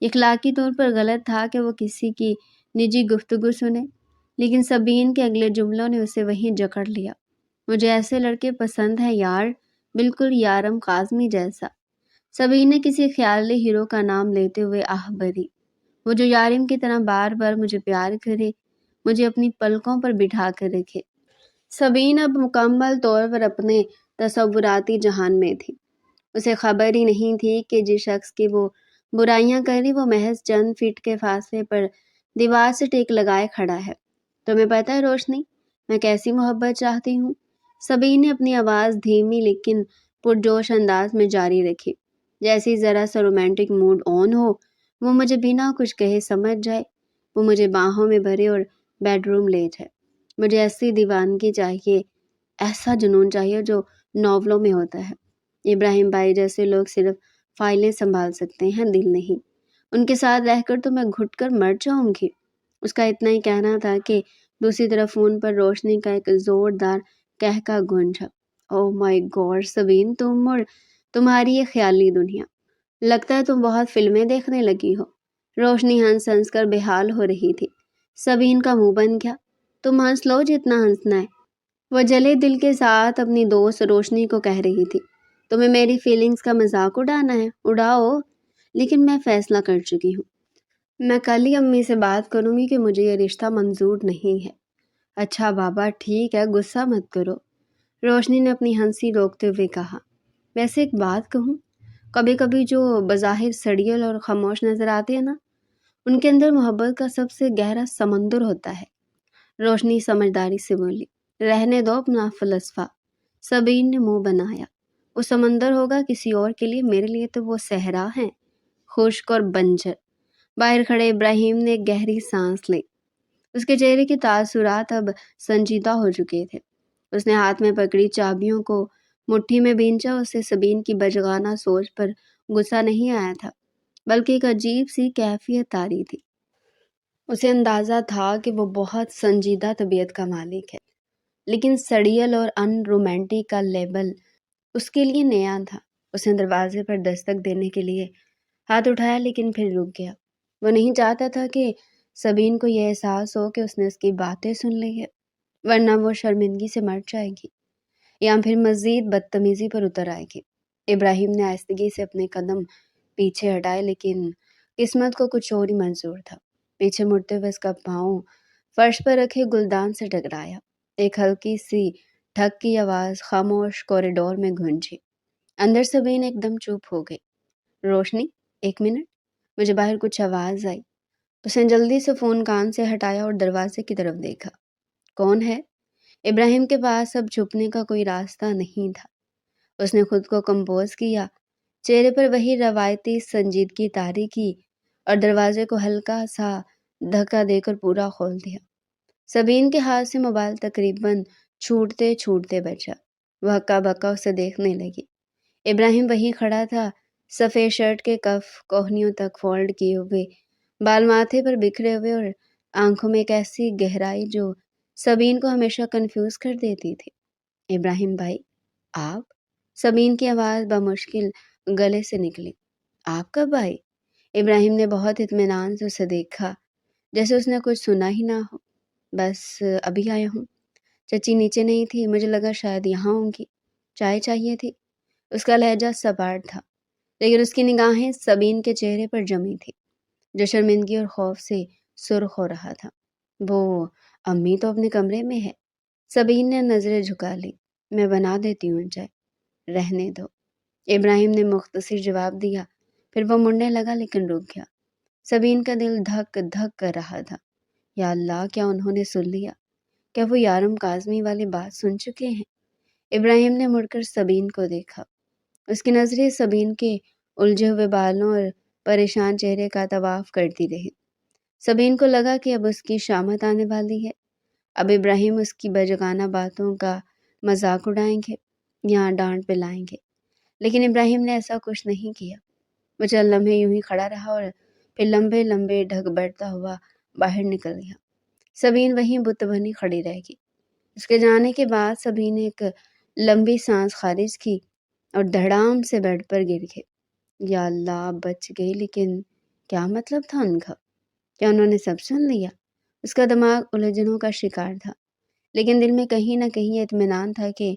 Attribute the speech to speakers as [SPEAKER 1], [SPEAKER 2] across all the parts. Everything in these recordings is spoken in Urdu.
[SPEAKER 1] اخلاقی طور پر غلط تھا کہ وہ کسی کی نجی گفتگو سنے، لیکن سبین کے اگلے جملوں نے اسے وہیں جکڑ لیا۔ مجھے ایسے لڑکے پسند ہیں یار، بالکل یارم کاظمی جیسا۔ سبین نے کسی خیالی ہیرو کا نام لیتے ہوئے آہ بھری، وہ جو یارم کی طرح بار بار مجھے پیار کرے، مجھے اپنی پلکوں پر بٹھا کر رکھے۔ سبین اب مکمل طور پر اپنے تصوراتی جہان میں تھی۔ اسے خبر ہی نہیں تھی کہ جس شخص کی وہ برائیاں کر رہی وہ محض چند فٹ کے فاصلے پر دیوار سے ٹیک لگائے کھڑا ہے۔ تمہیں پتہ ہے روشنی، میں کیسی محبت چاہتی ہوں؟ سبین نے اپنی آواز دھیمی لیکن پرجوش انداز میں جاری رکھی۔ جیسی ذرا سا رومانٹک موڈ آن ہو، وہ مجھے بنا کچھ کہے سمجھ جائے، وہ مجھے باہوں میں بھرے اور بیڈ روم لے جائے۔ مجھے ایسی دیوانگی چاہیے، ایسا جنون چاہیے جو ناولوں میں ہوتا ہے۔ ابراہیم بھائی جیسے لوگ صرف فائلیں سنبھال سکتے ہیں، دل نہیں۔ ان کے ساتھ رہ کر تو میں گھٹ کر مر جاؤں گی۔ اس کا اتنا ہی کہنا تھا کہ دوسری طرف فون پر روشنی کا ایک زوردار کہکا گونجا۔ اوہ مائی گاڈ سبین، تم اور تمہاری یہ خیالی دنیا، لگتا ہے تم بہت فلمیں دیکھنے لگی ہو۔ روشنی ہنس ہنس کر بے حال ہو رہی تھی۔ سبین کا منہ بن گیا۔ تم ہنس لو جتنا ہنسنا ہے، وہ جلے دل کے ساتھ اپنی دوست روشنی کو کہہ رہی تھی۔ تمہیں میری فیلنگز کا مذاق اڑانا ہے، اڑاؤ، لیکن میں فیصلہ کر چکی ہوں۔ میں کل ہی امی سے بات کروں گی کہ مجھے یہ رشتہ منظور نہیں ہے۔ اچھا بابا ٹھیک ہے، غصہ مت کرو، روشنی نے اپنی ہنسی روکتے ہوئے کہا۔ ویسے ایک بات کہوں، کبھی کبھی جو بظاہر سڑیل اور خاموش نظر آتے ہیں نا، ان کے اندر محبت کا سب سے گہرا سمندر ہوتا ہے۔ روشنی سمجھداری سے بولی۔ رہنے دو اپنا فلسفہ، سبین نے منہ بنایا۔ وہ سمندر ہوگا کسی اور کے لیے، میرے لیے تو وہ صحرا ہیں، خشک اور بنجر۔ باہر کھڑے ابراہیم نے ایک گہری سانس لی۔ اس کے چہرے کے تاثرات اب سنجیدہ ہو چکے تھے۔ اس نے ہاتھ میں پکڑی چابیوں کو مٹھی میں بھینچا۔ اسے سبین کی بچگانہ سوچ پر غصہ نہیں آیا تھا، بلکہ ایک عجیب سی کیفیت طاری تھی۔ اسے اندازہ تھا کہ وہ بہت سنجیدہ طبیعت کا مالک ہے، لیکن سڑیل اور ان رومانٹک کا لیبل اس کے لیے نیا تھا۔ اس نے دروازے پر دستک دینے کے لیے ہاتھ اٹھایا، لیکن پھر رک گیا۔ وہ نہیں چاہتا تھا کہ سبین کو یہ احساس ہو کہ اس نے اس کی باتیں سن لی ہے، ورنہ وہ شرمندگی سے مر جائے گی یا پھر مزید بدتمیزی پر اتر آئے گی۔ ابراہیم نے آہستگی سے اپنے قدم پیچھے ہٹائے، لیکن قسمت کو کچھ اور ہی منظور تھا۔ پیچھے مڑتے ہوئے اس کا پاؤں فرش پر رکھے گلدان سے ٹکرایا۔ ایک ہلکی سی ٹھک کی آواز خاموش کوریڈور میں گونجی۔ اندر سبین ایک دم چپ ہو گئی۔ روشنی، ایک منٹ، مجھے باہر کچھ آواز آئی۔ اس نے جلدی سے فون کان سے ہٹایا اور دروازے کی طرف دیکھا۔ کون ہے؟ ابراہیم کے پاس اب چھپنے کا کوئی راستہ نہیں تھا۔ اس نے خود کو کمپوز کیا، چہرے پر وہی روایتی سنجیدگی طاری کی اور دروازے کو ہلکا سا دھکا دے کر پورا کھول دیا۔ سبین کے ہاتھ سے موبائل تقریباً چھوٹتے چھوٹتے بچا۔ وہ ہکا بکا اسے دیکھنے لگی۔ ابراہیم وہیں کھڑا تھا، سفید شرٹ کے کف کوہنیوں تک فولڈ کیے ہوئے، بال ماتھے پر بکھرے ہوئے اور آنکھوں میں ایک ایسی گہرائی جو سبین کو ہمیشہ کنفیوز کر دیتی تھی۔ ابراہیم بھائی، آپ؟ سبین کی آواز بمشکل گلے سے نکلی۔ آپ کب آئے؟ ابراہیم نے بہت اطمینان سے اسے دیکھا، جیسے اس نے کچھ سنا ہی نہ ہو۔ بس ابھی آیا ہوں، چچی نیچے نہیں تھی، مجھے لگا شاید یہاں ہوں گی۔ چائے چاہیے تھی؟ اس کا لہجہ سپاٹ تھا، لیکن اس کی نگاہیں سبین کے چہرے پر جمی تھی، جو شرمندگی اور خوف سے سرخ ہو رہا تھا۔ وہ امی تو اپنے کمرے میں ہے۔ سبین نے نظریں جھکا لی۔ میں بنا دیتی ہوں چائے، رہنے دو، ابراہیم نے مختصر جواب دیا۔ پھر وہ مڑنے لگا لیکن رک گیا۔ سبین کا دل دھک دھک کر رہا تھا۔ یا اللہ، کیا انہوں نے سن لیا؟ کیا وہ یارم کاظمی والی بات سن چکے ہیں؟ ابراہیم نے مڑ کر سبین کو دیکھا۔ اس کی نظریں سبین کے الجھے ہوئے بالوں اور پریشان چہرے کا طواف کرتی رہی۔ سبین کو لگا کہ اب اس کی شامت آنے والی ہے۔ اب ابراہیم اس کی بچگانہ باتوں کا مذاق اڑائیں گے یا ڈانٹ پلائیں گے، لیکن ابراہیم نے ایسا کچھ نہیں کیا۔ وہ چند لمحے یوں ہی کھڑا رہا اور پھر لمبے لمبے ڈھک بڑھتا ہوا باہر نکل گیا۔ سبین وہیں بت بنی کھڑی رہ گئی۔ اس کے جانے کے بعد سبین نے ایک لمبی سانس خارج کی اور دھڑام سے بیڈ پر گر گئی۔ یا اللہ، بچ گئی، لیکن کیا مطلب تھا ان کا؟ کیا انہوں نے سب سن لیا؟ اس کا دماغ الجھنوں کا شکار تھا، لیکن دل میں کہیں نہ کہیں اطمینان تھا کہ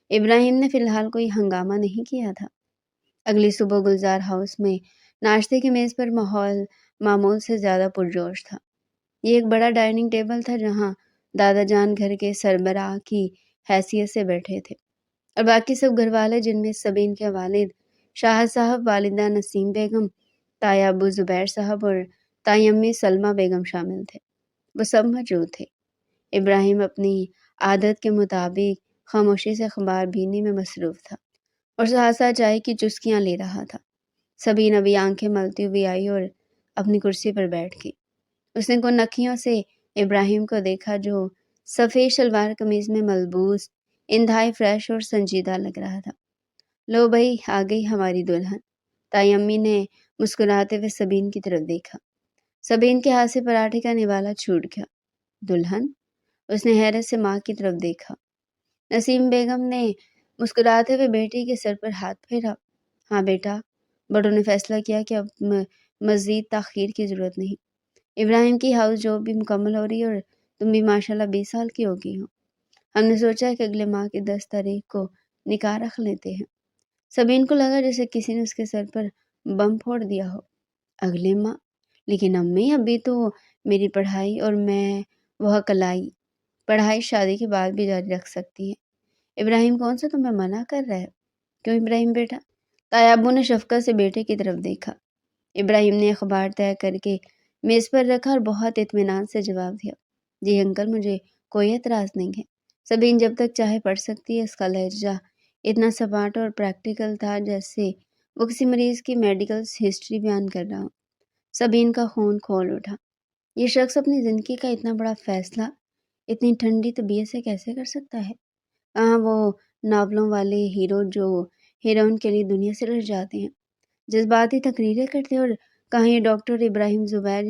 [SPEAKER 1] ابراہیم نے فی الحال کوئی ہنگامہ نہیں کیا تھا۔ اگلی صبح گلزار ہاؤس میں ناشتے کی میز پر ماحول معمول سے زیادہ پرجوش تھا۔ یہ ایک بڑا ڈائننگ ٹیبل تھا جہاں دادا جان گھر کے سربراہ کی حیثیت سے بیٹھے تھے اور باقی سب گھر والے، جن میں سبین کے والد شاہد صاحب، والدہ نسیم بیگم، تایا ابو زبیر صاحب اور تائی امی سلمہ بیگم شامل تھے۔ وہ سب موجود تھے۔ ابراہیم اپنی عادت کے مطابق خاموشی سے اخبار بینی میں مصروف تھا اور سہسا چائے کی چسکیاں لے رہا تھا۔ سبین ابھی آنکھیں ملتی ہوئی آئی اور اپنی کرسی پر بیٹھ گئی۔ اس نے کنکھیوں سے ابراہیم کو دیکھا جو سفید شلوار قمیض میں ملبوس انتہائی فریش اور سنجیدہ لگ رہا تھا۔ لو بھائی، آ گئی ہماری دلہن۔ تائی امی نے مسکراتے ہوئے سبین کی طرف دیکھا۔ سبین کے ہاتھ سے پراٹھے کا نوالا چھوٹ گیا۔ دلہن؟ اس نے حیرت سے ماں کی طرف دیکھا۔ نسیم بیگم نے مسکراتے ہوئے بیٹی کے سر پر ہاتھ پھیرا۔ ہاں بیٹا، بڑوں نے فیصلہ کیا کہ اب مزید تاخیر کی ضرورت نہیں۔ ابراہیم کی ہاؤس جاب بھی مکمل ہو رہی ہے اور تم بھی ماشاءاللہ 20 سال کی ہو گئی ہو۔ ہم نے سوچا کہ اگلے ماہ کی 10 تاریخ کو نکاح رکھ لیتے ہیں۔ سبین کو لگا جیسے کسی نے اس کے سر پر بم پھوڑ دیا ہو۔ اگلے ماہ؟ لیکن امی، ابھی تو میری پڑھائی اور میں وہ کلائی۔ پڑھائی شادی کے بعد بھی جاری رکھ سکتی ہے۔ ابراہیم، کون سا تمہیں منع کر رہا ہے؟ کیوں ابراہیم بیٹا؟ تایا ابو نے شفقت سے بیٹے کی طرف دیکھا۔ ابراہیم نے اخبار طے کر کے میز پر رکھا اور بہت اطمینان سے جواب دیا، جی انکل، مجھے کوئی اعتراض نہیں ہے۔ سبین جب تک چاہے پڑھ سکتی ہے۔ اس کا لہجہ اتنا سپاٹ اور پریکٹیکل تھا جیسے وہ کسی مریض کی میڈیکل ہسٹری بیان کر رہا ہو۔ سبین کا خون کھول اٹھا۔ یہ شخص اپنی زندگی کا اتنا بڑا فیصلہ اتنی ٹھنڈی طبیعت سے کیسے کر سکتا ہے؟ کہاں وہ ناولوں والے ہیرو جو ہیروئن کے لیے دنیا سے رہ جاتے ہیں، جذباتی تقریریں کرتے ہیں، اور کہاں یہ ڈاکٹر ابراہیم زبیر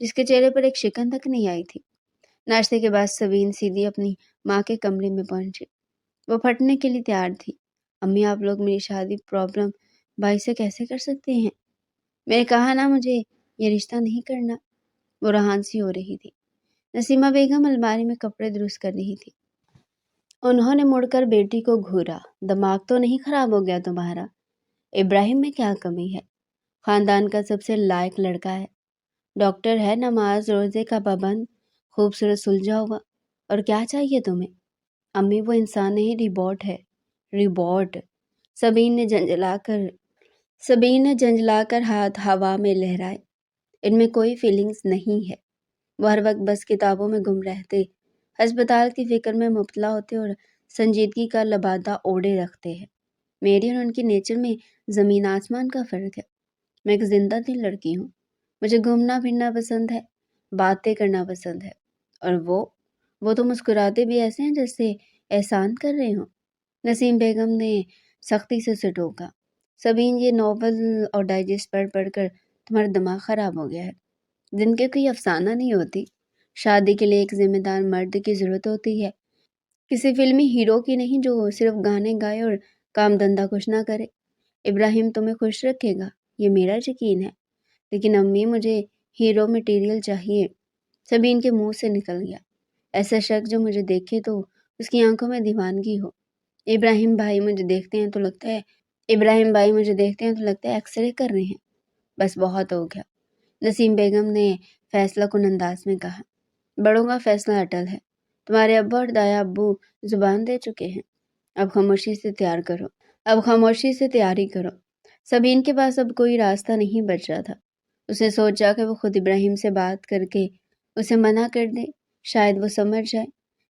[SPEAKER 1] جس کے چہرے پر ایک شکن تک نہیں آئی تھی۔ ناشتے کے بعد سبین سیدھی اپنی ماں کے کمرے میں پہنچی۔ وہ پھٹنے کے لیے تیار تھی۔ امی، آپ لوگ میری شادی پرابلم بھائی سے کیسے کر سکتے ہیں؟ میں نے کہا نا، مجھے یہ رشتہ نہیں کرنا۔ وہ رہان سی ہو رہی تھی۔ نسیمہ بیگم الماری میں کپڑے درست کر رہی تھی۔ انہوں نے مڑ کر بیٹی کو گھورا۔ دماغ تو نہیں خراب ہو گیا تمہارا؟ ابراہیم میں کیا کمی ہے؟ خاندان کا سب سے لائق لڑکا ہے، ڈاکٹر ہے، نماز روزے کا پابند، خوبصورت سلجھا ہوا، اور کیا چاہیے تمہیں؟ امی، وہ انسان نہیں، ریبوٹ ہے۔ ریبوٹ؟ سبین نے جھنجھلا کر ہاتھ ہوا میں لہرائے۔ ان میں کوئی فیلنگز نہیں ہے۔ وہ ہر وقت بس کتابوں میں گم رہتے، ہسپتال کی فکر میں مبتلا ہوتے اور سنجیدگی کا لبادہ اوڑے رکھتے ہیں۔ میری اور ان کی نیچر میں زمین آسمان کا فرق ہے۔ میں ایک زندہ دل لڑکی ہوں۔ مجھے گھومنا پھرنا پسند ہے، باتیں کرنا پسند ہے، اور وہ تو مسکراتے بھی ایسے ہیں جیسے احسان کر رہے ہوں۔ نسیم بیگم نے سختی سے اسے ٹوکا۔ سبین، یہ ناول اور ڈائجسٹ پڑھ پڑھ کر تمہارا دماغ خراب ہو گیا ہے۔ زندگی کوئی افسانہ نہیں ہوتی۔ شادی کے لیے ایک ذمہ دار مرد کی ضرورت ہوتی ہے، کسی فلمی ہیرو کی نہیں جو صرف گانے گائے اور کام دھندہ کچھ نہ کرے۔ ابراہیم تمہیں خوش رکھے گا، یہ میرا یقین ہے، لیکن امی، مجھے ہیرو مٹیریل چاہیے۔ سبین کے منہ سے نکل گیا، ایسا شخص جو مجھے دیکھے تو اس کی آنکھوں میں دیوانگی ہو۔ ابراہیم بھائی مجھے دیکھتے ہیں تو لگتا ہے ایکس رے کر رہے ہیں۔ بس بہت ہو گیا، نسیم بیگم نے فیصلہ کن انداز میں کہا۔ بڑوں کا فیصلہ اٹل ہے۔ تمہارے ابا اور دایا ابو زبان دے چکے ہیں۔ اب خاموشی سے تیاری کرو۔ سبین کے پاس اب کوئی راستہ نہیں بچ رہا تھا۔ اس نے سوچا کہ وہ خود ابراہیم سے بات کر کے اسے منع کر دے، شاید وہ سمجھ جائے۔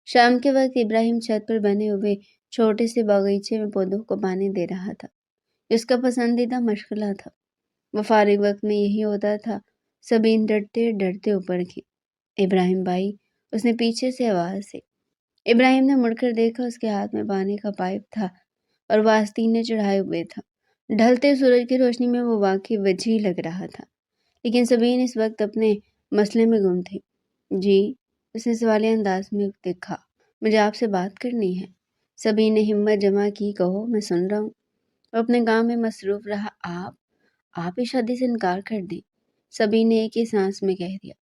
[SPEAKER 1] شام کے وقت ابراہیم چھت پر بنے ہوئے چھوٹے سے باغیچے میں پودوں کو پانی دے رہا تھا۔ اس کا پسندیدہ مشغلہ تھا۔ وہ فارغ وقت میں یہی ہوتا تھا۔ سبین ڈرتے ڈرتے اوپر کی۔ ابراہیم بھائی، اس نے پیچھے سے آواز دی۔ ابراہیم نے مڑ کر دیکھا، اس کے ہاتھ میں پانی کا پائپ تھا اور وہ آستینے چڑھائے ہوئے تھا۔ ڈھلتے سورج کی روشنی میں وہ واقعی وجیح لگ رہا تھا، لیکن سبین اس وقت اپنے مسئلے میں گم تھی۔ جی؟ اس نے سوالیہ انداز میں دیکھا۔ مجھے آپ سے بات کرنی ہے۔ سبین نے ہمت جمع کی۔ کہو، میں سن رہا ہوں۔ وہ اپنے کام میں مصروف رہا۔ آپ ہی شادی سے انکار کر دیں؟ سبین نے ایک ہی سانس میں کہہ دیا۔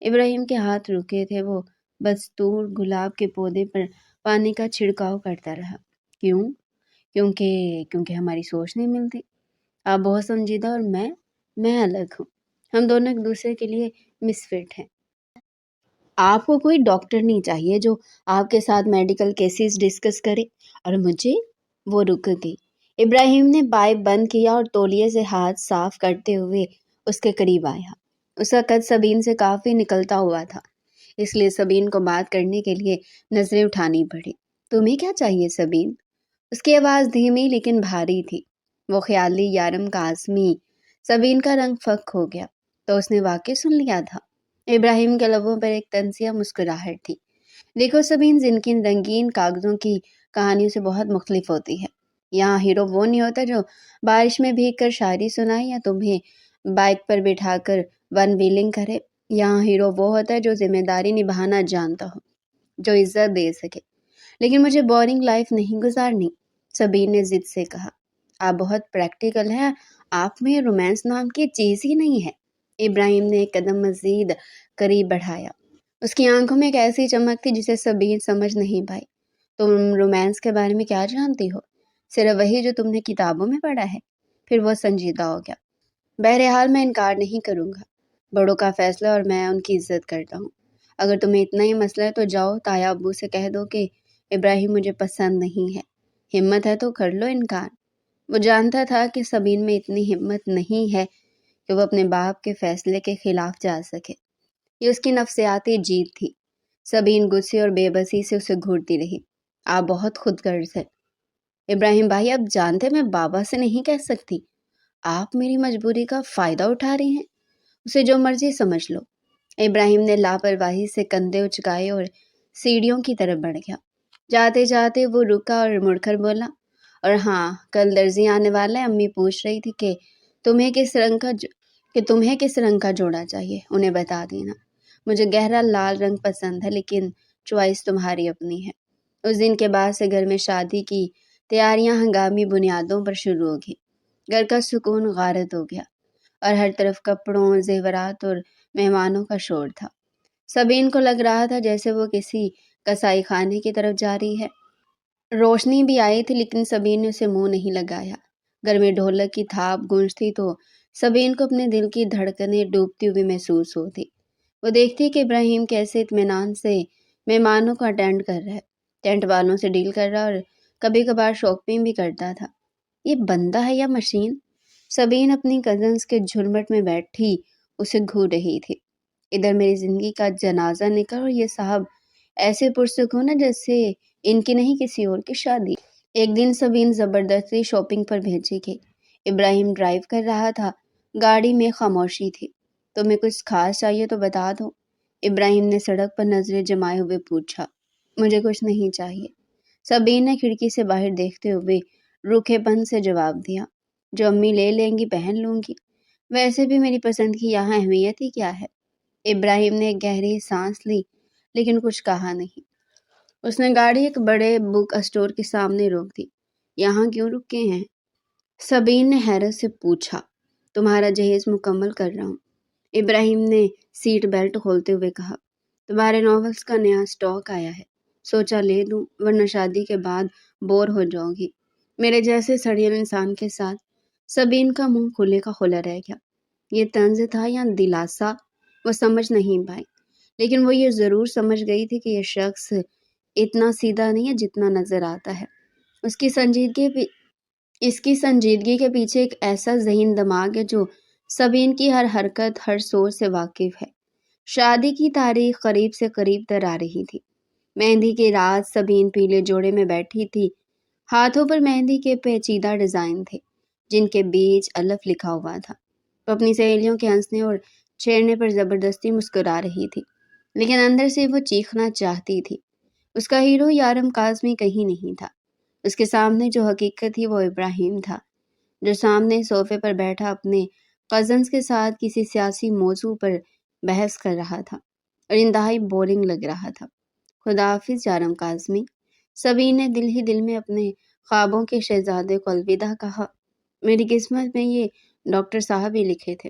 [SPEAKER 1] ابراہیم کے ہاتھ رکے تھے، وہ بدستور گلاب کے پودے پر پانی کا چھڑکاؤ کرتا رہا۔ کیوں؟ کیونکہ ہماری سوچ نہیں ملتی۔ آپ بہت سنجیدہ اور میں الگ ہوں۔ ہم دونوں ایک دوسرے کے لیے مسفٹ ہیں۔ آپ کو کوئی ڈاکٹر نہیں چاہیے جو آپ کے ساتھ میڈیکل کیسز ڈسکس کرے، اور مجھے۔ وہ رک گئی۔ ابراہیم نے پائپ بند کیا اور تولیے سے ہاتھ صاف کرتے ہوئے اس کے قریب آیا۔ اس کا قد سبین سے کافی نکلتا ہوا تھا، اس لیے سبین کو بات کرنے کے لیے نظریں اٹھانی پڑی۔ تمہیں کیا چاہیے سبین؟ اس کی آواز دھیمی لیکن بھاری تھی۔ وہ خیالی یارم کاظمی۔ سبین کا رنگ فک ہو گیا۔ تو اس نے واقعی سن لیا تھا؟ ابراہیم کے لبوں پر ایک طنزیہ مسکراہٹ تھی۔ دیکھو سبین، زندگی رنگین کاغذوں کی کہانیوں سے بہت مختلف ہوتی ہے۔ یہاں ہیرو وہ نہیں ہوتا جو بارش میں بھیگ کر شاعری سنائے یا تمہیں بائک پر بٹھا کر ون ویلنگ کرے۔ یہاں ہیرو وہ ہوتا ہے جو ذمہ داری نبھانا جانتا ہو، جو عزت دے سکے۔ لیکن مجھے بورنگ لائف نہیں گزارنی، سبین نے ضد سے کہا۔ آپ بہت پریکٹیکل ہیں، آپ میں رومانس نام کی چیز ہی نہیں ہے۔ ابراہیم نے ایک قدم مزید قریب بڑھایا۔ اس کی آنکھوں میں ایک ایسی چمک تھی جسے سبین سمجھ نہیں پائی۔ تم رومانس کے بارے میں کیا جانتی ہو؟ صرف وہی جو تم نے کتابوں میں پڑھا ہے۔ پھر وہ سنجیدہ ہو گیا۔ بہرحال میں انکار نہیں کروں گا، بڑوں کا فیصلہ اور میں ان کی عزت کرتا ہوں۔ اگر تمہیں اتنا ہی مسئلہ ہے تو جاؤ تایا ابو سے کہہ دو کہ ابراہیم مجھے پسند نہیں ہے۔ ہمت ہے تو کر لو انکار۔ وہ جانتا تھا کہ سبین میں اتنی ہمت نہیں ہے کہ وہ اپنے باپ کے فیصلے کے خلاف جا سکے۔ یہ اس کی نفسیاتی جیت تھی۔ سبین غصے اور بے بسی سے اسے گھورتی رہی۔ آپ بہت خود غرض ہے ابراہیم بھائی، اب جانتے میں بابا سے نہیں کہہ سکتی۔ آپ میری مجبوری کا فائدہ اٹھا رہے ہیں، اسے جو مرضی سمجھ لو۔ ابراہیم نے لاپرواہی سے کندھے اچکائے اور سیڑھیوں کی طرف بڑھ گیا۔ جاتے جاتے وہ رکا اور مڑ کر بولا، اور ہاں، کل درزی آنے والا ہے، امی پوچھ رہی تھی کہ تمہیں کس رنگ کا جوڑا چاہیے، انہیں بتا دینا۔ مجھے گہرا لال رنگ پسند ہے، لیکن چوائس تمہاری اپنی ہے۔ اس دن کے بعد سے گھر میں شادی کی تیاریاں ہنگامی بنیادوں پر شروع ہو گئی۔ گھر کا سکون غارت ہو گیا اور ہر طرف کپڑوں، زیورات اور مہمانوں کا شور تھا۔ سبین کو لگ رہا تھا جیسے وہ کسی کسائی خانے کی طرف جا رہی ہے۔ روشنی بھی آئی تھی لیکن سبین نے اسے منہ نہیں لگایا۔ گھر میں ڈھولک کی تھاپ گونجتی تو سبین کو اپنے دل کی دھڑکنیں ڈوبتی ہوئی محسوس ہوتی۔ وہ دیکھتی کہ ابراہیم کیسے اطمینان سے مہمانوں کو اٹینڈ کر رہا ہے، ٹینٹ والوں سے ڈیل کر رہا اور کبھی کبھار شاپنگ بھی کرتا تھا۔ یہ بندہ ہے یا مشین؟ سبین اپنی کزنز کے جھرمٹ میں بیٹھی اسے گھور رہی تھی۔ ادھر میری زندگی کا جنازہ نکل اور یہ صاحب ایسے پرسکون ہے جیسے ان کی نہیں کسی اور کی شادی۔ ایک دن سبین زبردستی شاپنگ پر بھیجی گئی۔ ابراہیم ڈرائیو کر رہا تھا، گاڑی میں خاموشی تھی۔ تمہیں کچھ خاص چاہیے تو بتا دو، ابراہیم نے سڑک پر نظریں جمائے ہوئے پوچھا۔ مجھے کچھ نہیں چاہیے، سبین نے کھڑکی سے باہر دیکھتے ہوئے روکھے پن سے جواب دیا۔ جو امی لے لیں گی پہن لوں گی، ویسے بھی میری پسند کی یہاں اہمیت ہی کیا ہے۔ ابراہیم نے ایک گہری سانس لی لیکن کچھ کہا نہیں۔ اس نے گاڑی ایک بڑے بک اسٹور کے سامنے روک دی۔ یہاں کیوں رکے ہیں؟ سبین نے حیرت سے پوچھا۔ تمہارا جہیز مکمل کر رہا ہوں، ابراہیم نے سیٹ بیلٹ کھولتے ہوئے کہا۔ تمہارے ناولز کا نیا سٹاک آیا ہے، سوچا لے دوں، ورنہ شادی کے بعد بور ہو جاؤ گی میرے جیسے سڑیل انسان کے ساتھ۔ سبین کا منہ کھلے کا کھلا رہ گیا۔ یہ طنز تھا یا دلاسا وہ سمجھ نہیں پائی، لیکن وہ یہ ضرور سمجھ گئی تھی کہ یہ شخص اتنا سیدھا نہیں ہے جتنا نظر آتا ہے۔ اس کی سنجیدگی کے پیچھے ایک ایسا ذہین دماغ ہے جو سبین کی ہر حرکت، ہر سوچ سے واقف ہے۔ شادی کی تاریخ قریب سے قریب تر آ رہی تھی۔ مہندی کی رات سبین پیلے جوڑے میں بیٹھی تھی۔ ہاتھوں پر مہندی کے پیچیدہ ڈیزائن تھے جن کے بیچ الف لکھا ہوا تھا۔ وہ اپنی سہیلیوں کے ہنسنے اور چھیڑنے پر زبردستی مسکرا رہی تھی، لیکن اندر سے وہ چیخنا چاہتی تھی۔ اس کا ہیرو یارم کاظمی کہیں نہیں تھا۔ اس کے سامنے جو حقیقت تھی وہ ابراہیم تھا، جو سامنے صوفے پر بیٹھا اپنے کزنز کے ساتھ کسی سیاسی موضوع پر بحث کر رہا تھا اور انتہائی بورنگ لگ رہا تھا۔ خدا حافظ یارم کاظمی، سبین نے دل ہی دل میں اپنے خوابوں کے شہزادے کو الوداع کہا۔ میری قسمت میں یہ ڈاکٹر صاحب ہی لکھے تھے۔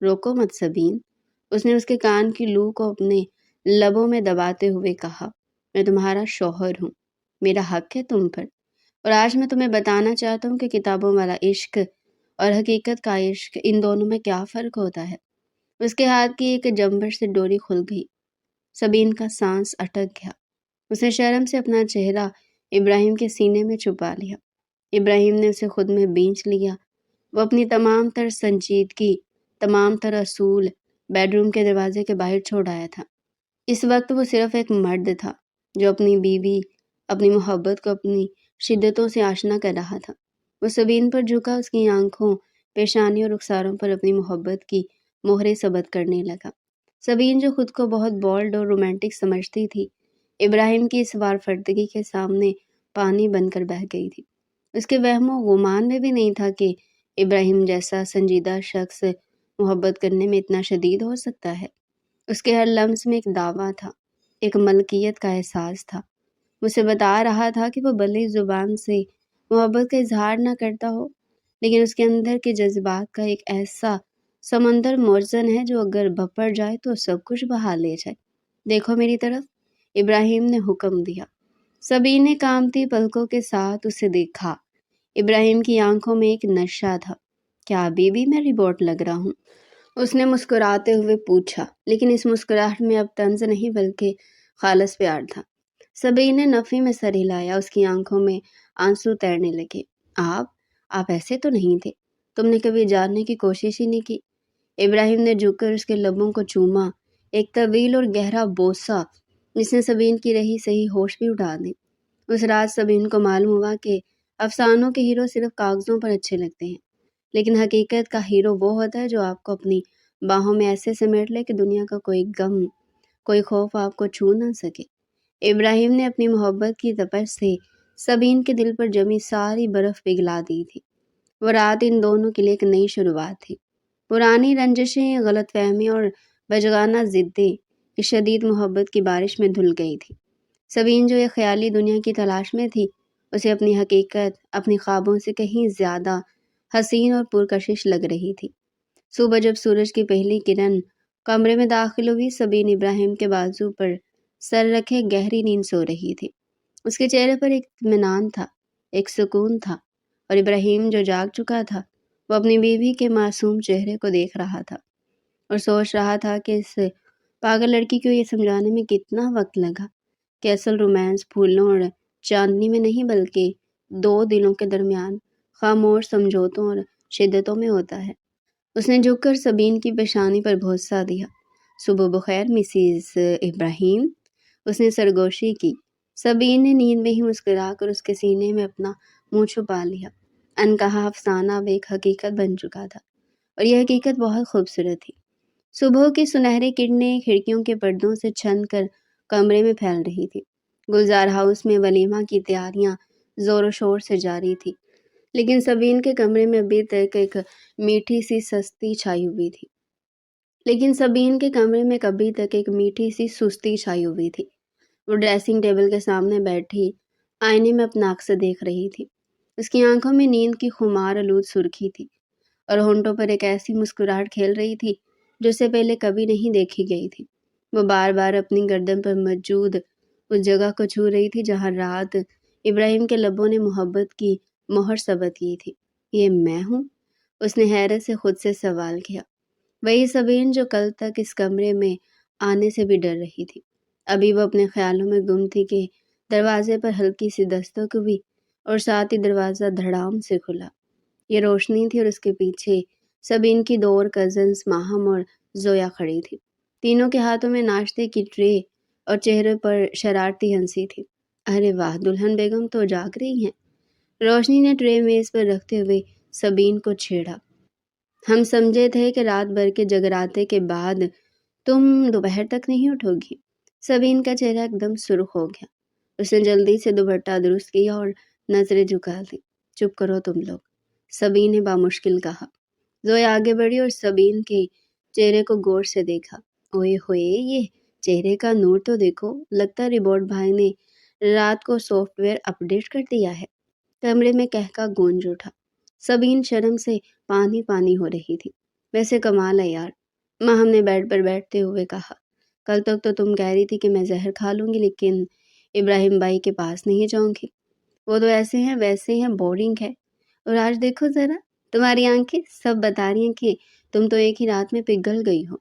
[SPEAKER 1] روکو مت سبین، اس نے اس کے کان کی لو کو اپنے لبوں میں دباتے ہوئے کہا۔ میں تمہارا شوہر ہوں، میرا حق ہے تم پر، اور آج میں تمہیں بتانا چاہتا ہوں کہ کتابوں والا عشق اور حقیقت کا عشق، ان دونوں میں کیا فرق ہوتا ہے۔ اس کے ہاتھ کی ایک جنبش سے ڈوری کھل گئی۔ سبین کا سانس اٹک گیا۔ اس نے شرم سے اپنا چہرہ ابراہیم کے سینے میں چھپا لیا۔ ابراہیم نے اسے خود میں بینچ لیا۔ وہ اپنی تمام تر سنجیدگی، تمام تر اصول بیڈ روم کے دروازے کے باہر چھوڑ آیا تھا۔ اس وقت وہ صرف ایک مرد تھا جو اپنی بیوی، اپنی محبت کو اپنی شدتوں سے آشنا کر رہا تھا۔ وہ سبین پر جھکا، اس کی آنکھوں، پیشانی اور رخساروں پر اپنی محبت کی مہریں ثبت کرنے لگا۔ سبین جو خود کو بہت بولڈ اور رومانٹک سمجھتی تھی، ابراہیم کی اس وارفردگی کے سامنے پانی بن کر بہہ گئی تھی۔ اس کے وہم و گمان میں بھی نہیں تھا کہ ابراہیم جیسا سنجیدہ شخص محبت کرنے میں اتنا شدید ہو سکتا ہے۔ اس کے ہر لمس میں ایک دعویٰ تھا، ایک ملکیت کا احساس تھا۔ اسے بتا رہا تھا کہ وہ بھلے زبان سے محبت کا اظہار نہ کرتا ہو، لیکن اس کے اندر کے جذبات کا ایک ایسا سمندر موزن ہے جو اگر بھپڑ جائے تو سب کچھ بہا لے جائے۔ دیکھو میری طرف، ابراہیم نے حکم دیا۔ سبین نے کانپتی پلکوں کے ساتھ اسے دیکھا۔ ابراہیم کی آنکھوں میں ایک نشہ تھا۔ کیا ابھی بھی میں ربوٹ لگ رہا ہوں؟ اس نے مسکراتے ہوئے پوچھا، لیکن اس مسکراہٹ میں اب طنز نہیں بلکہ خالص پیار تھا۔ سبین نے نفی میں سر ہلایا، اس کی آنکھوں میں آنسو تیرنے لگے۔ آپ ایسے تو نہیں تھے، تم نے کبھی جاننے کی کوشش ہی نہیں کی۔ ابراہیم نے جھک کر اس کے لبوں کو چوما، ایک طویل اور گہرا بوسہ جس نے سبین کی رہی صحیح ہوش بھی اڑا دی۔ اس رات سبین کو معلوم ہوا کہ افسانوں کے ہیرو صرف کاغذوں پر اچھے لگتے ہیں، لیکن حقیقت کا ہیرو وہ ہوتا ہے جو آپ کو اپنی باہوں میں ایسے سمیٹ لے کہ دنیا کا کوئی غم، کوئی خوف آپ کو چھو نہ سکے۔ ابراہیم نے اپنی محبت کی تپش سے سبین کے دل پر جمی ساری برف پگھلا دی تھی۔ وہ رات ان دونوں کے لیے ایک نئی شروعات تھی۔ پرانی رنجشیں، غلط فہمی اور بچگانہ ضدیں اس شدید محبت کی بارش میں دھل گئی تھی۔ سبین جو ایک خیالی دنیا کی تلاش میں تھی، اسے اپنی حقیقت، اپنی خوابوں سے کہیں زیادہ حسین اور پرکشش لگ رہی تھی۔ صبح جب سورج کی پہلی کرن کمرے میں داخل ہوئی، سبین ابراہیم کے بازو پر سر رکھے گہری نیند سو رہی تھی۔ اس کے چہرے پر ایک اطمینان تھا، ایک سکون تھا، اور ابراہیم جو جاگ چکا تھا، وہ اپنی بیوی کے معصوم چہرے کو دیکھ رہا تھا اور سوچ رہا تھا کہ اس پاگل لڑکی کو یہ سمجھانے میں کتنا وقت لگا کہ اصل رومانس پھولوں اور چاندنی میں نہیں بلکہ دو دلوں کے درمیان خاموش سمجھوتوں اور شدتوں میں ہوتا ہے۔ اس نے جھک کر سبین کی پیشانی پر بوسہ دیا۔ صبح بخیر مسز ابراہیم، اس نے سرگوشی کی۔ سبین نے نیند میں ہی مسکرا کر اس کے سینے میں اپنا منہ چھپا لیا۔ انکہا افسانہ اب ایک حقیقت بن چکا تھا، اور یہ حقیقت بہت خوبصورت تھی۔ صبح کی سنہری کرنیں کھڑکیوں کے پردوں سے چھن کر کمرے میں پھیل رہی تھی۔ گلزار ہاؤس میں ولیمہ کی تیاریاں زور و شور سے جاری تھی، لیکن سبین کے کمرے میں ابھی تک ایک میٹھی سی سستی چھائی ہوئی تھی۔ وہ ڈریسنگ ٹیبل کے سامنے بیٹھی آئینے میں اپنا عکس دیکھ رہی تھی۔ اس کی آنکھوں میں نیند کی خمار آلود سرخی تھی، اور ہونٹوں پر ایک ایسی مسکراہٹ کھیل رہی تھی جو اسے پہلے کبھی نہیں دیکھی گئی تھی۔ وہ بار بار اپنی گردن پر موجود اس جگہ کو چھو رہی تھی جہاں رات ابراہیم کے لبوں نے محبت کی مہر ثبت کی تھی۔ یہ میں ہوں؟ اس نے حیرت سے خود سے سوال کیا۔ وہی سبین جو کل تک اس کمرے میں آنے سے بھی ڈر رہی تھی، ابھی وہ اپنے خیالوں میں گم تھی کہ دروازے پر ہلکی سی دستک ہوئی اور ساتھ ہی دروازہ دھڑام سے کھلا۔ یہ روشنی تھی اور اس کے پیچھے سبین کی دو اور کزنز ماہم اور زویا کھڑی تھی۔ تینوں کے ہاتھوں میں ناشتے کی ٹرے اور چہرے پر شرارتی ہنسی تھی۔ ارے واہ، دلہن بیگم تو جاگ رہی ہیں۔ روشنی نے ٹرے میز پر رکھتے ہوئے سبین کو چھیڑا۔ ہم سمجھے تھے کہ رات بھر کے جگراتے کے بعد تم دوپہر تک نہیں اٹھو گی۔ سبین کا چہرہ ایک دم سرخ ہو گیا۔ اس نے جلدی سے دوپٹہ درست کیا اور نظریں جھکا دی۔ چپ کرو تم لوگ، سبین نے بامشکل کہا۔ زویا آگے بڑھی اور سبین کے چہرے کو غور سے دیکھا۔ اوئے ہوئے، یہ چہرے کا نور تو دیکھو، لگتا ہے ربوٹ بھائی نے رات کو سافٹ ویئر اپ ڈیٹ کر دیا ہے۔ کمرے میں کہکا گونج اٹھا۔ سبین شرم سے پانی پانی ہو رہی تھی۔ ویسے کمال ہے یار، ماں ہم نے بیڈ پر بیٹھتے ہوئے کہا۔ کل تک تو تم کہہ رہی تھی کہ میں زہر کھا لوں گی، لیکن ابراہیم بھائی کے پاس نہیں جاؤں گی، وہ تو ایسے ہیں ویسے ہیں، بورنگ ہے۔ اور آج دیکھو ذرا، تمہاری آنکھیں سب بتا رہی ہیں کہ تم تو ایک ہی رات میں پگھل گئی ہو۔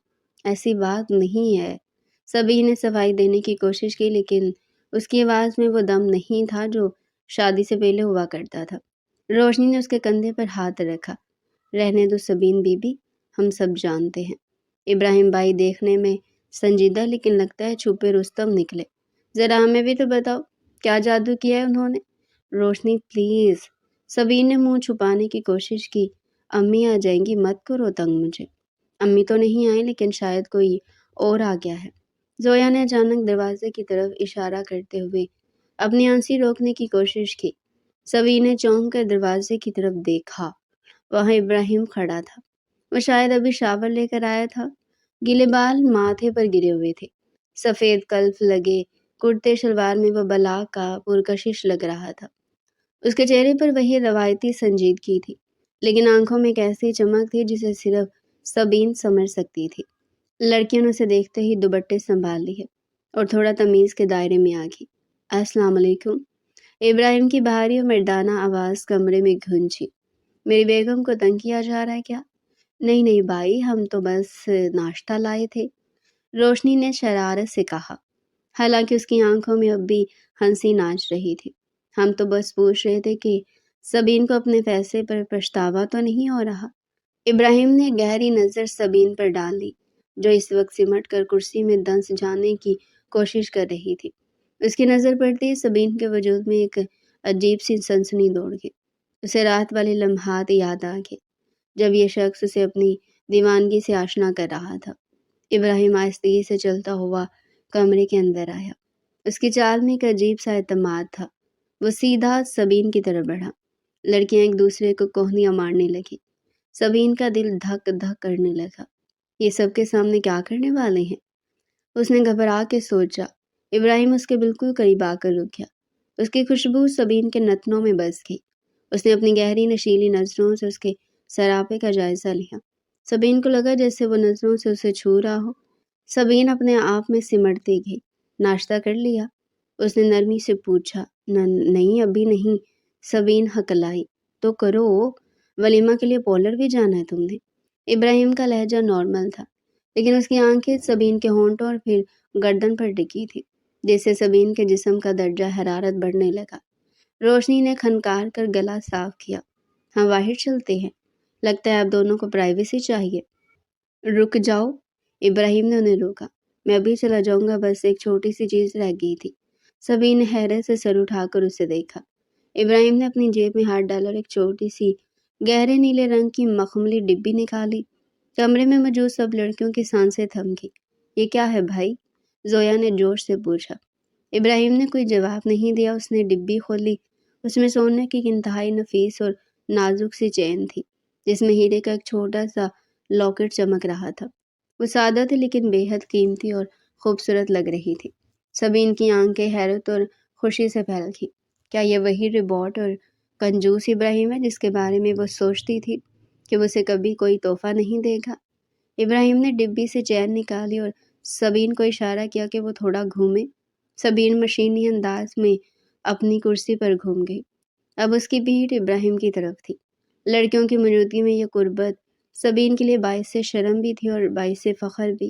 [SPEAKER 1] ایسی بات نہیں ہے۔ سبھی نے صفائی دینے کی کوشش کی، لیکن اس کی آواز میں وہ دم نہیں تھا جو شادی سے پہلے ہوا کرتا تھا۔ روشنی نے اس کے کندھے پر ہاتھ رکھا۔ رہنے دو سبین بی بی، ہم سب جانتے ہیں۔ ابراہیم بھائی دیکھنے میں سنجیدہ لیکن لگتا ہے چھپے رستم نکلے۔ ذرا ہمیں بھی تو بتاؤ، کیا جادو کیا ہے انہوں نے؟ روشنی پلیز۔ سبین نے منہ چھپانے کی کوشش کی۔ امی آ جائیں گی، مت کرو تنگ مجھے۔ امی تو نہیں آئی، لیکن شاید کوئی اور آ گیا ہے۔ زویا نے اچانک دروازے کی طرف اشارہ کرتے ہوئے اپنی ہنسی روکنے کی کوشش کی۔ سبین نے چونک کر دروازے کی طرف دیکھا۔ وہاں ابراہیم کھڑا تھا۔ وہ شاید ابھی شاور لے کر آیا تھا۔ گیلے بال ماتھے پر گرے ہوئے تھے۔ سفید کلف لگے کرتے شلوار میں وہ بلا کا پرکشش لگ رہا تھا۔ اس کے چہرے پر وہی روایتی سنجیدگی تھی، لیکن آنکھوں میں ایک ایسی چمک تھی جسے صرف سبین سمجھ سکتی تھی۔ لڑکیوں نے اسے دیکھتے ہی دوپٹے سنبھال لیے اور تھوڑا تمیز کے دائرے میں آ گئی۔ السلام علیکم۔ ابراہیم کی بھاری اور مردانہ آواز کمرے میں گونجی۔ میری بیگم کو تنگ کیا جا رہا ہے کیا؟ نہیں نہیں بھائی، ہم تو بس ناشتہ لائے تھے، روشنی نے شرارت سے کہا، حالانکہ اس کی آنکھوں میں اب بھی ہنسی ناچ رہی تھی۔ ہم تو بس پوچھ رہے تھے کہ سبین کو اپنے فیصلے پر پچھتاوا تو نہیں ہو رہا۔ ابراہیم نے گہری نظر سبین پر ڈال لی، جو اس وقت سمٹ کر کرسی میں دنس جانے کی کوشش کر رہی تھی۔ اس کی نظر پڑتے ہی سبین کے وجود میں ایک عجیب سی سنسنی دوڑ گئی۔ اسے رات والے لمحات یاد آ گئے جب یہ شخص اسے اپنی دیوانگی سے آشنا کر رہا تھا۔ ابراہیم آہستگی سے چلتا ہوا کمرے کے اندر آیا۔ اس کی چال میں ایک عجیب سا اعتماد تھا۔ وہ سیدھا سبین کی طرف بڑھا۔ لڑکیاں ایک دوسرے کو کوہنیاں مارنے لگی۔ سبین کا دل دھک دھک کرنے لگا۔ یہ سب کے سامنے کیا کرنے والے ہیں؟ اس نے گھبرا کے سوچا۔ ابراہیم اس کے بالکل قریب آ کر رک گیا۔ اس کی خوشبو سبین کے نتنوں میں بس گئی۔ اس نے اپنی گہری نشیلی نظروں سے اس کے سراپے کا جائزہ لیا۔ سبین کو لگا جیسے وہ نظروں سے اسے چھو رہا ہو۔ سبین اپنے آپ میں سمٹتی گئی۔ ناشتہ کر لیا؟ اس نے نرمی سے پوچھا۔ نہیں ابھی نہیں، سبین ہکلائی۔ تو کرو، ولیمہ کے لیے پارلر بھی جانا ہے تم نے۔ ابراہیم کا لہجہ نارمل تھا، لیکن اس کی آنکھیں سبین کے ہونٹوں اور پھر گردن پر ٹکی تھی، جس سے سبین کے جسم کا درجہ حرارت بڑھنے لگا۔ روشنی نے کھنکار کر گلا صاف کیا۔ ہم باہر چلتے ہیں، لگتا ہے آپ دونوں کو پرائیویسی چاہیے۔ رک جاؤ، ابراہیم نے انہیں روکا۔ میں ابھی چلا جاؤں گا، بس ایک چھوٹی سی چیز رہ گئی تھی۔ سبین نے حیرت سے سر اٹھا کر اسے دیکھا۔ ابراہیم نے اپنی جیب میں ہاتھ ڈالا اور ایک چھوٹی سی گہرے نیلے رنگ کی مخملی ڈبی نکالی۔ کمرے میں موجود سب لڑکیوں کی سانسیں تھم گئی۔ یہ کیا ہے بھائی؟ زویا نے جوش سے پوچھا۔ ابراہیم نے کوئی جواب نہیں دیا۔ اس نے ڈبی کھولی۔ اس میں سونے کی ایک انتہائی نفیس اور نازک سی چین تھی، جس میں ہیرے کا ایک چھوٹا سا لاکٹ چمک رہا تھا۔ وہ سادہ تھی لیکن بے حد قیمتی اور خوبصورت لگ رہی تھی۔ سبین کی آنکھیں حیرت اور خوشی سے پھیل گئی۔ کیا یہ وہی رباٹ اور کنجوس ابراہیم ہے جس کے بارے میں وہ سوچتی تھی کہ وہ اسے کبھی کوئی تحفہ نہیں دے گا؟ ابراہیم نے ڈبی سے چین نکالی اور سبین کو اشارہ کیا کہ وہ تھوڑا گھومے۔ سبین مشینی انداز میں اپنی کرسی پر گھوم گئی۔ اب اس کی پیٹھ ابراہیم کی طرف تھی۔ لڑکیوں کی موجودگی میں یہ قربت سبین کے لیے باعث شرم بھی تھی اور باعث فخر بھی۔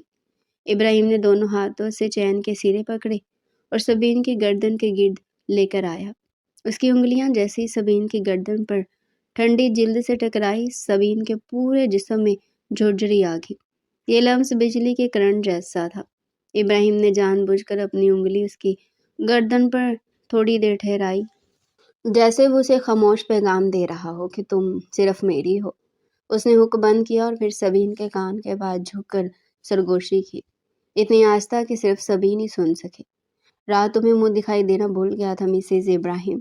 [SPEAKER 1] ابراہیم نے دونوں ہاتھوں سے چین کے سرے پکڑے اور سبین کی گردن کے گرد لے کر آیا۔ اس کی انگلیاں جیسے ہی سبین کی گردن پر ٹھنڈی جلد سے ٹکرائی، سبین کے پورے جسم میں جھرجھری آ گئی۔ یہ لمس بجلی کے کرنٹ جیسا تھا۔ ابراہیم نے جان بوجھ کر اپنی انگلی اس کی گردن پر تھوڑی دیر ٹھہرائی، جیسے وہ اسے خاموش پیغام دے رہا ہو کہ تم صرف میری ہو۔ اس نے ہک بند کیا اور پھر سبین کے کان کے پاس جھک کر سرگوشی کی، اتنی آہستہ کہ صرف سبین ہی سن سکے۔ رات تمہیں منہ دکھائی دینا بھول گیا تھا مسز ابراہیم،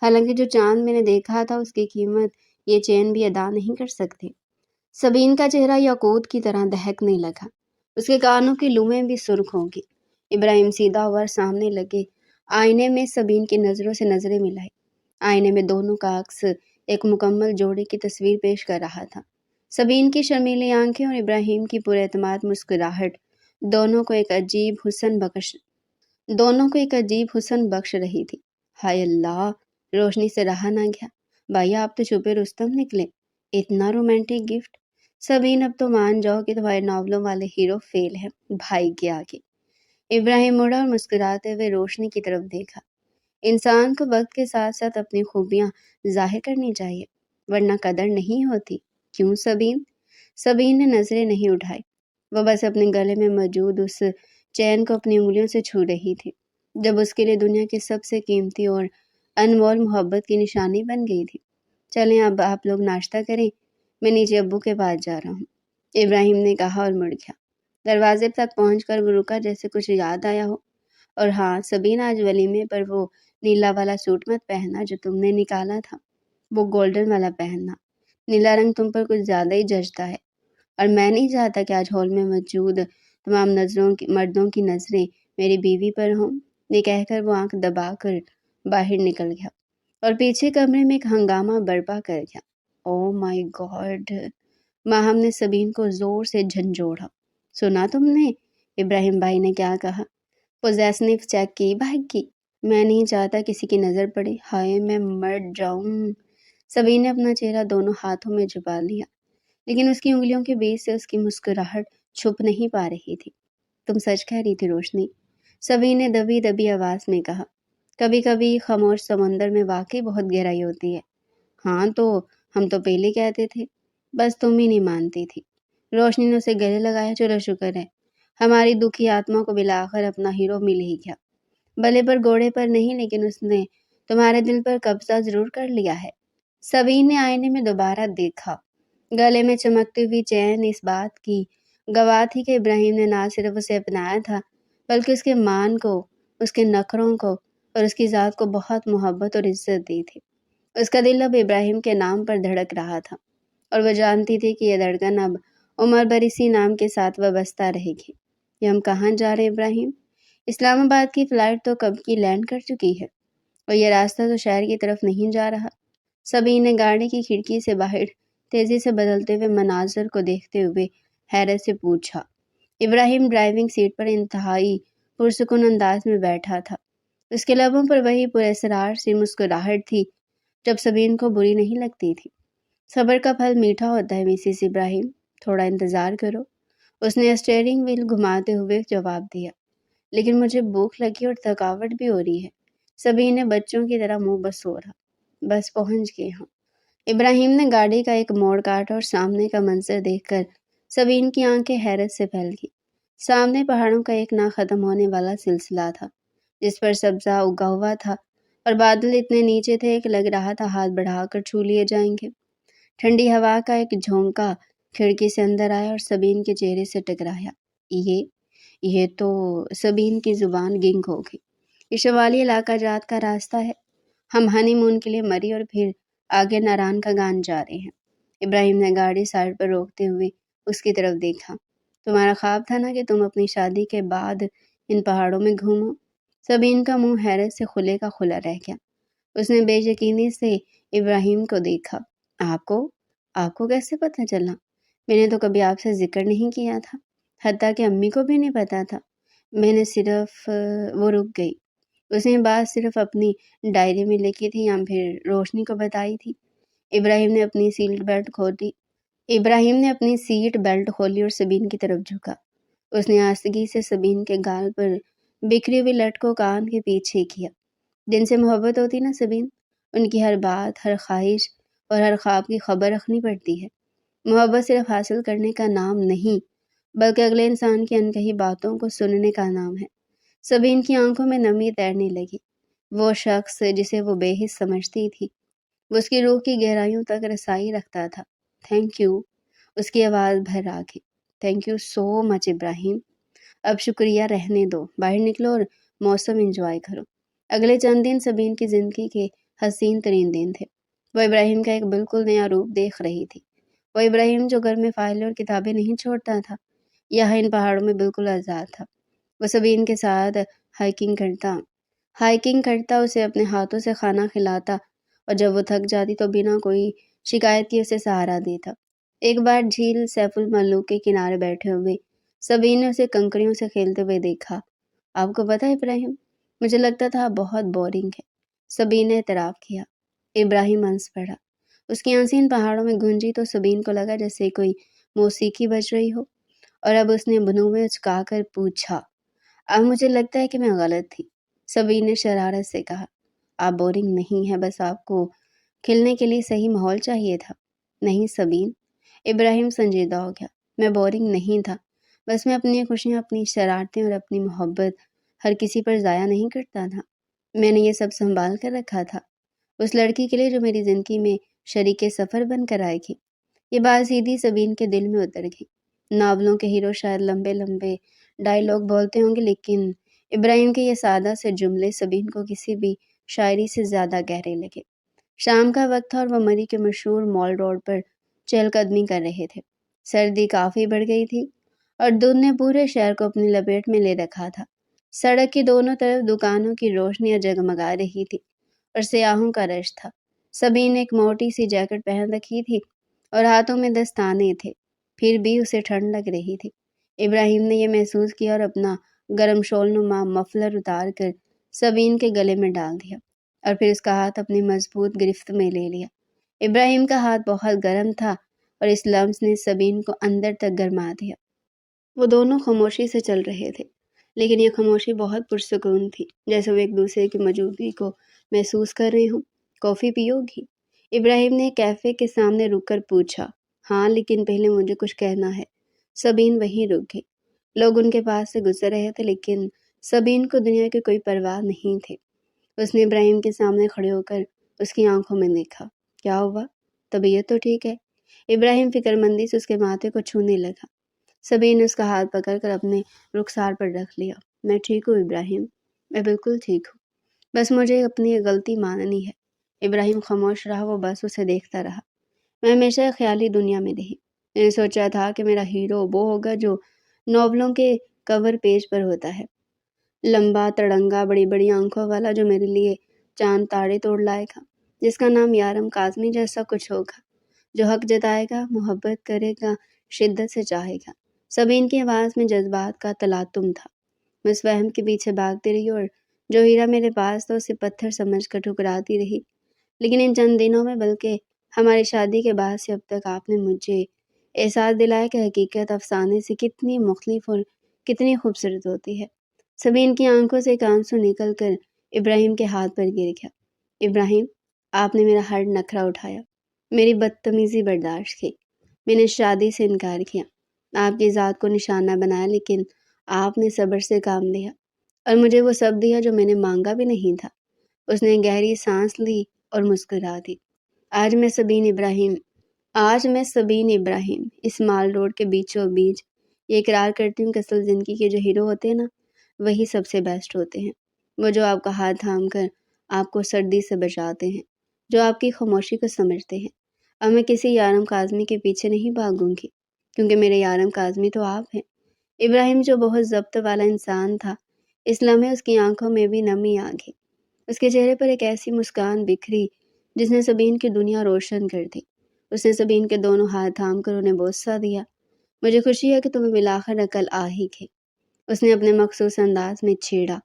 [SPEAKER 1] حالانکہ جو چاند میں نے دیکھا تھا اس کی قیمت یہ چین بھی ادا نہیں کر سکتے۔ سبین کا چہرہ یاقوت کی طرح دہکنے لگا۔ اس کے کانوں کی لومیں بھی سرخ ہو گئی۔ ابراہیم سیدھا ہوا اور سامنے لگے آئینے میں سبین کی نظروں سے نظریں ملائی۔ آئینے میں دونوں کا عکس ایک مکمل جوڑے کی تصویر پیش کر رہا تھا۔ سبین کی شرمیلی آنکھیں اور ابراہیم کی پورے اعتماد مسکراہٹ دونوں کو ایک عجیب حسن بخش رہی تھی۔ ہائے اللہ! روشنی سے رہا نہ گیا۔ بھائی آپ تو چھپے رستم نکلے۔ اتنا رومانٹک گفٹ! سبین اب تو مان جاؤ کہ تمہارے ناولوں والے ہیرو فیل ہیں بھائی کے آگے۔ ابراہیم مڑا اور مسکراتے ہوئے روشنی کی طرف دیکھا۔ انسان کو وقت کے ساتھ ساتھ اپنی خوبیاں ظاہر کرنی چاہیے ورنہ قدر نہیں ہوتی۔ کیوں سبین؟ سبین نے نظریں نہیں اٹھائی۔ وہ بس اپنے گلے میں موجود اس چین کو اپنی انگلیوں سے چھو رہی تھی جب اس کے لیے دنیا کی سب سے قیمتی اور انمول محبت کی نشانی بن گئی تھی۔ چلیں اب آپ لوگ ناشتہ کریں، میں نیچے ابو کے پاس جا رہا ہوں، ابراہیم نے کہا اور مڑ گیا۔ دروازے تک پہنچ کر وہ رکا جیسے کچھ یاد آیا ہو۔ اور ہاں سبین، آج ولیمے پر وہ نیلا والا سوٹ مت پہننا جو تم نے نکالا تھا، وہ گولڈن والا پہننا۔ نیلا رنگ تم پر کچھ زیادہ ہی جچتا ہے، اور میں نہیں چاہتا کہ آج ہال میں موجود تمام مردوں کی نظریں میری بیوی پر ہوں۔ یہ کہہ کر وہ آنکھ دبا کر باہر نکل گیا اور پیچھے کمرے میں ایک ہنگامہ برپا کر گیا۔ او مائی گاڈ! ماہم نے سبین کو زور سے جھنجھوڑا۔ سنا تم نے ابراہیم بھائی نے کیا کہا؟ پوزیسنیو چیک کی بھاگ کی۔ میں نہیں چاہتا کسی کی نظر پڑے۔ ہائے میں مر جاؤں! سبین نے اپنا چہرہ دونوں ہاتھوں میں چھپا لیا، لیکن اس کی انگلیوں کے بیچ سے اس کی مسکراہٹ چھپ نہیں پا رہی تھی۔ تم سچ کہہ رہی تھی روشنی، سبین نے دبی دبی آواز میں کہا۔ کبھی کبھی خاموش سمندر میں واقعی بہت گہرائی ہوتی ہے۔ ہاں تو ہم تو پہلے کہتے تھے، بس تم ہی نہیں مانتی تھی۔ روشنی نے اسے گلے لگایا۔ چلو شکر ہے ہماری دکھی آتما کو بالآخر اپنا ہیرو مل ہی گیا۔ بلے پر گھوڑے پر نہیں، لیکن اس نے تمہارے دل پر قبضہ ضرور کر لیا ہے۔ سبین نے آئینے میں دوبارہ دیکھا۔ گلے میں چمکتی ہوئی چین اس بات کی گواہ تھی کہ ابراہیم نے نہ صرف اسے اپنایا تھا بلکہ اس کے مان کو، اس کے نخروں کو اور اس کی ذات کو بہت محبت اور عزت دی تھی۔ اس کا دل اب ابراہیم کے نام پر دھڑک رہا تھا اور وہ جانتی تھی کہ یہ دھڑکن اب عمر بھر اسی نام کے ساتھ وابستہ رہے گی۔ یہ ہم کہاں جا رہے ابراہیم؟ اسلام آباد کی فلائٹ تو کب کی لینڈ کر چکی ہے اور یہ راستہ تو شہر کی طرف نہیں جا رہا۔ سبین نے گاڑی کی کھڑکی سے باہر تیزی سے بدلتے ہوئے مناظر کو دیکھتے ہوئے حیرت سے پوچھا۔ ابراہیم ڈرائیونگ سیٹ پر انتہائی پرسکون انداز میں بیٹھا تھا۔ اس کے لبوں پر وہی پراسرار سی مسکراہٹ تھی جب سبین کو بری نہیں لگتی تھی۔ صبر کا پھل میٹھا ہوتا ہے مسز ابراہیم، تھوڑا انتظار کرو، اس نے اسٹیئرنگ وہیل گھماتے ہوئے جواب دیا۔ لیکن مجھے بھوک لگی اور تھکاوٹ بھی ہو رہی ہے، سبین نے بچوں کی طرح منہ بسورا۔ بس پہنچ گئے ہوں۔ ابراہیم نے گاڑی کا ایک موڑ کاٹا اور سامنے کا منظر دیکھ کر سبین کی آنکھیں حیرت سے پھیل گئی۔ سامنے پہاڑوں کا ایک نہ ختم ہونے والا سلسلہ تھا جس پر سبزہ اگا ہوا تھا اور بادل اتنے نیچے تھے کہ لگ رہا تھا ہاتھ بڑھا کر چھو لیے جائیں گے۔ ٹھنڈی ہوا کا ایک جھونکا کھڑکی سے اندر آیا اور سبین کے چہرے سے ٹکرایا۔ یہ تو سبین کی زبان گنگ ہو گئی۔ یہ شمالی علاقہ جات کا راستہ ہے، ہم ہنی مون کے لیے مری اور پھر آگے ناران کا گان جا رہے ہیں۔ ابراہیم نے گاڑی سائڈ پر روکتے ہوئے اس کی طرف دیکھا۔ تمہارا خواب تھا نا کہ تم اپنی شادی کے بعد ان پہاڑوں میں گھومو؟ سبین کا منہ حیرت سے کھلے کا کھلا رہ گیا۔ اس نے بے یقینی سے ابراہیم کو دیکھا۔ آپ کو کیسے پتہ چلا؟ میں نے تو کبھی آپ سے ذکر نہیں کیا تھا، حتیٰ کہ امی کو بھی نہیں پتا تھا۔ میں نے صرف وہ رک گئی۔ اس نے بات صرف اپنی ڈائری میں لکھی تھی یا پھر روشنی کو بتائی تھی؟ ابراہیم نے اپنی سیٹ بیلٹ کھولی اور سبین کی طرف جھکا۔ اس نے آستگی سے سبین کے گال پر بکھری ہوئی لٹ کو کان کے پیچھے کیا۔ جن سے محبت ہوتی نا سبین، ان کی ہر بات، ہر خواہش اور ہر خواب کی خبر رکھنی پڑتی ہے۔ محبت صرف حاصل کرنے کا نام نہیں بلکہ اگلے انسان کی انکہی باتوں کو سننے کا نام ہے۔ سبین کی آنکھوں میں نمی تیرنے لگی۔ وہ شخص جسے وہ بے حس سمجھتی تھی، وہ اس کی روح کی گہرائیوں تک رسائی رکھتا تھا۔ تھینک یو، اس کی آواز بھر آ گئی۔ تھینک یو سو مچ ابراہیم۔ اب شکریہ رہنے دو، باہر نکلو اور موسم انجوائے کرو۔ اگلے چند دن سبین کی زندگی کے حسین ترین دن تھے۔ وہ ابراہیم کا ایک بالکل نیا روپ دیکھ رہی تھی۔ وہ ابراہیم جو گھر میں فائلیں اور کتابیں نہیں چھوڑتا تھا، یہاں ان پہاڑوں میں بالکل آزاد تھا۔ وہ سبین کے ساتھ ہائیکنگ کرتا، اسے اپنے ہاتھوں سے کھانا کھلاتا اور جب وہ تھک جاتی تو بنا کوئی شکایت کی اسے سہارا دیتا۔ ایک بار جھیل سیف الملوک کے کنارے بیٹھے ہوئے سبین نے اسے کنکریوں سے کھیلتے ہوئے دیکھا۔ آپ کو پتہ ہے ابراہیم، مجھے لگتا تھا آپ بہت بورنگ ہے، سبین نے اعتراف کیا۔ ابراہیم ہنس پڑا۔ اس کی ہنسی ان پہاڑوں میں گونجی تو سبین کو لگا جیسے کوئی موسیقی بج رہی ہو، اور اب اس نے بنو میں اچکا کر پوچھا، اب مجھے لگتا ہے کہ میں غلط تھی۔ سبین نے شرارت سے کہا، آپ بورنگ نہیں ہیں، بس آپ کو کھلنے کے لیے صحیح ماحول چاہیے تھا۔ نہیں سبین، ابراہیم سنجیدہ ہو گیا، میں بورنگ نہیں تھا، بس میں اپنی خوشیاں، اپنی شرارتیں اور اپنی محبت ہر کسی پر ضائع نہیں کرتا تھا۔ میں نے یہ سب سنبھال کر رکھا تھا اس لڑکی کے لیے جو میری زندگی میں شریک سفر بن کر آئے گی۔ یہ بات سیدھی سبین کے دل میں اتر گئی۔ ناولوں کے ہیرو شاید لمبے لمبے ڈائیلاگ بولتے ہوں گے، لیکن ابراہیم کے یہ سادہ سے جملے سبین کو کسی بھی شاعری سے زیادہ گہرے لگے۔ شام کا وقت تھا اور وہ مری کے مشہور مال روڈ پر چہل قدمی کر رہے تھے۔ سردی کافی بڑھ گئی تھی اور دھند نے پورے شہر کو اپنی لپیٹ میں لے رکھا تھا۔ سڑک کی دونوں طرف دکانوں کی روشنیاں جگمگا رہی تھی اور سیاحوں کا رش تھا۔ سبین نے ایک موٹی سی جیکٹ پہن رکھی تھی اور ہاتھوں میں دستانے تھے، پھر بھی اسے ٹھنڈ لگ رہی تھی۔ ابراہیم نے یہ محسوس کیا اور اپنا گرم شال نما مفلر اتار کر سبین کے گلے میں ڈال دیا اور پھر اس کا ہاتھ اپنی مضبوط گرفت میں لے لیا۔ ابراہیم کا ہاتھ بہت گرم تھا اور اس لمس نے سبین کو اندر تک گرما دیا۔ وہ دونوں خاموشی سے چل رہے تھے، لیکن یہ خاموشی بہت پرسکون تھی، جیسے وہ ایک دوسرے کی موجودگی کو محسوس کر رہے ہوں۔ کافی پیو گی؟ ابراہیم نے کیفے کے سامنے رک کر پوچھا۔ ہاں، لیکن پہلے مجھے کچھ کہنا ہے۔ سبین وہیں رک گئی۔ لوگ ان کے پاس سے گزر رہے تھے، لیکن سبین کو دنیا کی کوئی پرواہ نہیں تھی۔ اس نے ابراہیم کے سامنے کھڑے ہو کر اس کی آنکھوں میں دیکھا۔ کیا ہوا؟ طبیعت تو ٹھیک ہے؟ ابراہیم فکر مندی سے اس کے ماتھے کو چھونے لگا۔ سبین نے اس کا ہاتھ پکڑ کر اپنے رخسار پر رکھ لیا۔ میں ٹھیک ہوں ابراہیم، میں بالکل ٹھیک ہوں، بس مجھے اپنی غلطی ماننی ہے۔ ابراہیم خاموش رہا، وہ بس اسے دیکھتا رہا۔ میں ہمیشہ خیالی دنیا میں رہی۔ میں نے سوچا تھا کہ میرا ہیرو وہ ہوگا جو ناولوں کے کور پیج پر ہوتا ہے، لمبا تڑنگا بڑی بڑی آنکھوں والا، جو میرے لیے چاند تارے توڑ لائے گا، جس کا نام یارم کاظمی جیسا کچھ ہوگا، جو حق جتائے گا، محبت کرے گا، شدت سے چاہے گا۔ سبین کی آواز میں جذبات کا تلاطم تھا۔ میں اس وہم کے پیچھے بھاگتی رہی اور جو ہیرا میرے پاس تھا اسے پتھر سمجھ کر ٹھکراتی رہی، لیکن ان چند دنوں میں، بلکہ ہماری شادی کے بعد سے اب تک، آپ نے مجھے احساس دلایا کہ حقیقت افسانے سے کتنی مختلف اور کتنی خوبصورت ہوتی ہے۔ سبین کی آنکھوں سے ایک آنسو نکل کر ابراہیم کے ہاتھ پر گر گیا۔ ابراہیم، آپ نے میرا ہر نخرہ اٹھایا، میری بدتمیزی برداشت کی، میں نے شادی سے انکار کیا، آپ کی ذات کو نشانہ بنایا، لیکن آپ نے صبر سے کام لیا اور مجھے وہ سب دیا جو میں نے مانگا بھی نہیں تھا۔ اس نے گہری سانس لی اور مسکرا دی۔ آج میں سبین ابراہیم اس مال روڈ کے بیچوں بیچ یہ اقرار کرتی ہوں کہ اصل زندگی کے جو ہیرو ہوتے ہیں نا، وہی سب سے بیسٹ ہوتے ہیں۔ وہ جو آپ کا ہاتھ تھام کر آپ کو سردی سے بچاتے ہیں، جو آپ کی خاموشی کو سمجھتے ہیں۔ اب میں کسی یارم کاظمی کے پیچھے نہیں بھاگوں گی، کیونکہ میرے یارم کاظمی تو آپ ہیں۔ ابراہیم جو بہت ضبط والا انسان تھا، اس لمحے اس کی آنکھوں میں بھی نمی آ گئی۔ اس کے چہرے پر ایک ایسی مسکان بکھری جس نے سبین کی دنیا روشن کر دی۔ اس نے سبین کے دونوں ہاتھ تھام کر انہیں بوسہ دیا۔ مجھے خوشی ہے کہ تمہیں بالآخر عقل آ ہی گئی، اس نے اپنے مخصوص انداز میں چھیڑا،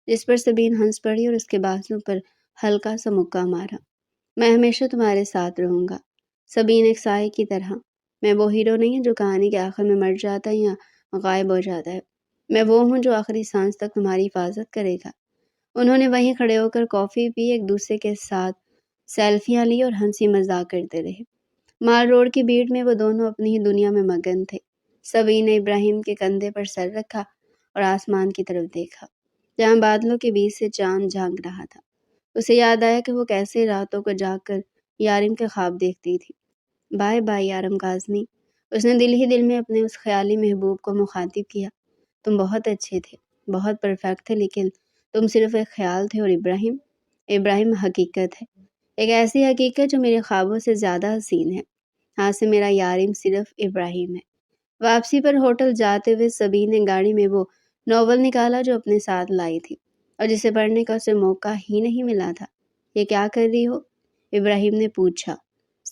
[SPEAKER 1] جس پر سبین ہنس پڑی اور اس کے بازو پر ہلکا سا مکہ مارا۔ میں ہمیشہ تمہارے ساتھ رہوں گا سبین، ایک سائے کی طرح۔ میں وہ ہیرو نہیں ہوں جو کہانی کے آخر میں مر جاتا ہے یا غائب ہو جاتا ہے، میں وہ ہوں جو آخری سانس تک تمہاری حفاظت کرے گا۔ انہوں نے وہیں کھڑے ہو کر کافی پی، ایک دوسرے کے ساتھ سیلفیاں لی اور ہنسی مذاق کرتے رہے۔ مال روڈ کی بھیڑ میں وہ دونوں اپنی ہی دنیا میں مگن تھے۔ سبین نے ابراہیم کے کندھے پر سر رکھا اور آسمان کی طرف دیکھا، جہاں بادلوں کے بیچ سے چاند جھانک رہا تھا۔ اسے یاد آیا کہ وہ کیسے راتوں کو جاگ کر یارم کے خواب دیکھتی تھی۔ بائے بائے یارم کاظمی، اس نے دل ہی دل میں اپنے اس خیالی محبوب کو مخاطب کیا۔ تم بہت اچھے تھے، بہت پرفیکٹ تھے، لیکن تم صرف ایک خیال تھے۔ اور ابراہیم حقیقت ہے، ایک ایسی حقیقت جو میرے خوابوں سے زیادہ حسین ہے۔ ہاں سے میرا یارم صرف ابراہیم ہے۔ واپسی پر ہوٹل جاتے ہوئے سبین نے گاڑی میں وہ ناول نکالا جو اپنے ساتھ لائی تھی اور جسے پڑھنے کا اسے موقع ہی نہیں ملا تھا۔ یہ کیا کر رہی ہو؟ ابراہیم نے پوچھا۔